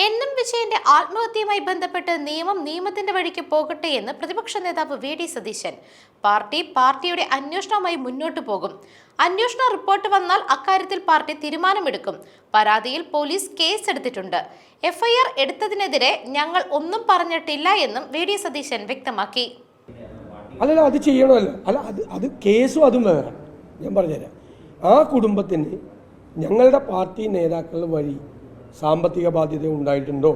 എൻ.എം. വിജയന്റെ ആത്മഹത്യയുമായി ബന്ധപ്പെട്ട് നിയമത്തിന്റെ വഴിക്ക് പോകട്ടെ എന്ന് പ്രതിപക്ഷ നേതാവ് വി.ഡി. സതീശൻ. പാർട്ടിയുടെ അന്വേഷണവുമായി മുന്നോട്ടു പോകും. അന്വേഷണ റിപ്പോർട്ട് വന്നാൽ അക്കാര്യത്തിൽ പാർട്ടി തീരുമാനമെടുക്കും. പരാതിയിൽ പോലീസ് കേസെടുത്തിട്ടുണ്ട്. എഫ്ഐആർ എടുത്തതിനെതിരെ ഞങ്ങൾ ഒന്നും പറഞ്ഞിട്ടില്ല എന്നും വി.ഡി. സതീശൻ വ്യക്തമാക്കി. അല്ലല്ല, അത് ചെയ്യണമല്ലോ. അല്ല, അത് കേസും അതും വേറെ. ഞാൻ പറഞ്ഞുതരാം. ആ കുടുംബത്തിന് ഞങ്ങളുടെ പാർട്ടി നേതാക്കൾ വഴി സാമ്പത്തിക ബാധ്യത ഉണ്ടായിട്ടുണ്ടോ?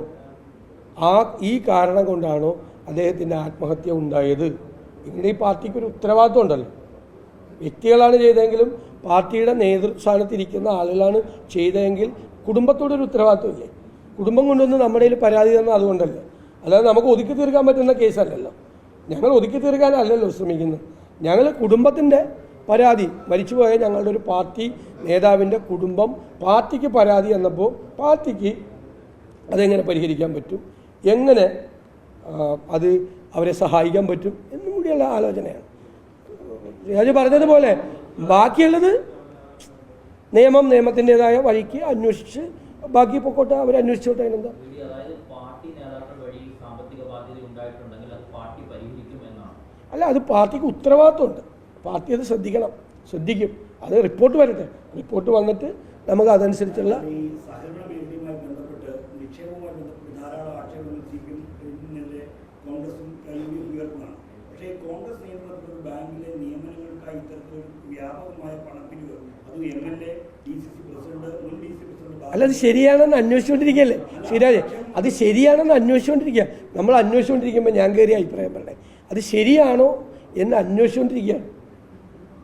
ഈ കാരണം കൊണ്ടാണോ അദ്ദേഹത്തിൻ്റെ ആത്മഹത്യ ഉണ്ടായത്? ഇവിടെ ഈ പാർട്ടിക്ക് ഒരു ഉത്തരവാദിത്വം ഉണ്ടല്ലോ. വ്യക്തികളാണ് ചെയ്തതെങ്കിലും പാർട്ടിയുടെ നേതൃസ്ഥാനത്തിരിക്കുന്ന ആളുകളാണ് ചെയ്തതെങ്കിൽ കുടുംബത്തോടൊരു ഉത്തരവാദിത്വമില്ലേ? കുടുംബം കൊണ്ടുവന്ന് നമ്മുടെ കയ്യിൽ പരാതി തന്നാൽ അതുകൊണ്ടല്ലേ. അല്ലാതെ നമുക്ക് ഒതുക്കി തീർക്കാൻ പറ്റുന്ന കേസല്ലല്ലോ. ഞങ്ങൾ ഒതുക്കി തീർക്കാനല്ലല്ലോ ശ്രമിക്കുന്നത്. ഞങ്ങൾ കുടുംബത്തിൻ്റെ പരാതി, മരിച്ചുപോയ ഞങ്ങളുടെ ഒരു പാർട്ടി നേതാവിൻ്റെ കുടുംബം പാർട്ടിക്ക് പരാതി എന്നപ്പോൾ പാർട്ടിക്ക് അതെങ്ങനെ പരിഹരിക്കാൻ പറ്റും, എങ്ങനെ അത് അവരെ സഹായിക്കാൻ പറ്റും എന്നും കൂടിയുള്ള ആലോചനയാണ്. രാജു പറഞ്ഞതുപോലെ ബാക്കിയുള്ളത് നിയമത്തിൻ്റെതായ വഴിക്ക് അന്വേഷിച്ച് ബാക്കി പൊക്കോട്ടെ, അവരന്വേഷിച്ചോട്ടെ. അതിനെന്താ? അല്ല, അത് പാർട്ടിക്ക് ഉത്തരവാദിത്വമുണ്ട്. പാർട്ടി അത് ശ്രദ്ധിക്കും. അത് റിപ്പോർട്ട് വരട്ടെ. റിപ്പോർട്ട് വന്നിട്ട് നമുക്ക് അതനുസരിച്ചുള്ള അല്ല, അത് ശരിയാണെന്ന് അന്വേഷിച്ചുകൊണ്ടിരിക്കുകയല്ലേ ശ്രീരാജ്. അത് ശരിയാണെന്ന് അന്വേഷിച്ചുകൊണ്ടിരിക്കുക. നമ്മൾ അന്വേഷിച്ചുകൊണ്ടിരിക്കുമ്പോൾ ഞാൻ കയറി അഭിപ്രായം പറയണേ. അത് ശരിയാണോ എന്ന് അന്വേഷിച്ചുകൊണ്ടിരിക്കുകയാണ്.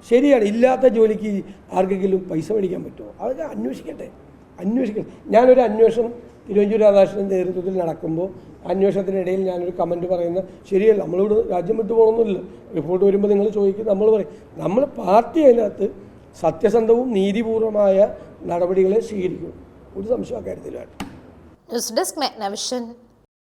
ശരിയാണ്, ഇല്ലാത്ത ജോലിക്ക് ആർക്കെങ്കിലും പൈസ മേടിക്കാൻ പറ്റുമോ? അതൊക്കെ അന്വേഷിക്കട്ടെ. ഞാനൊരു അന്വേഷണം തിരുവഞ്ചൂർ രാധാകൃഷ്ണൻ്റെ നേതൃത്വത്തിൽ നടക്കുമ്പോൾ അന്വേഷണത്തിനിടയിൽ ഞാനൊരു കമൻറ്റ് പറയുന്നത് ശരിയല്ല. നമ്മളിവിടെ രാജ്യം വിട്ടു പോകണമെന്നില്ല. റിപ്പോർട്ട് വരുമ്പോൾ നിങ്ങൾ ചോദിക്കും, നമ്മൾ പറയും. നമ്മൾ പാർട്ടി അതിനകത്ത് സത്യസന്ധവും നീതിപൂർവമായ നടപടികളെ സ്വീകരിക്കും. ഒരു സംശയം അക്കാര്യത്തിലാണ്. News desk മെഗ്നവിഷൻ.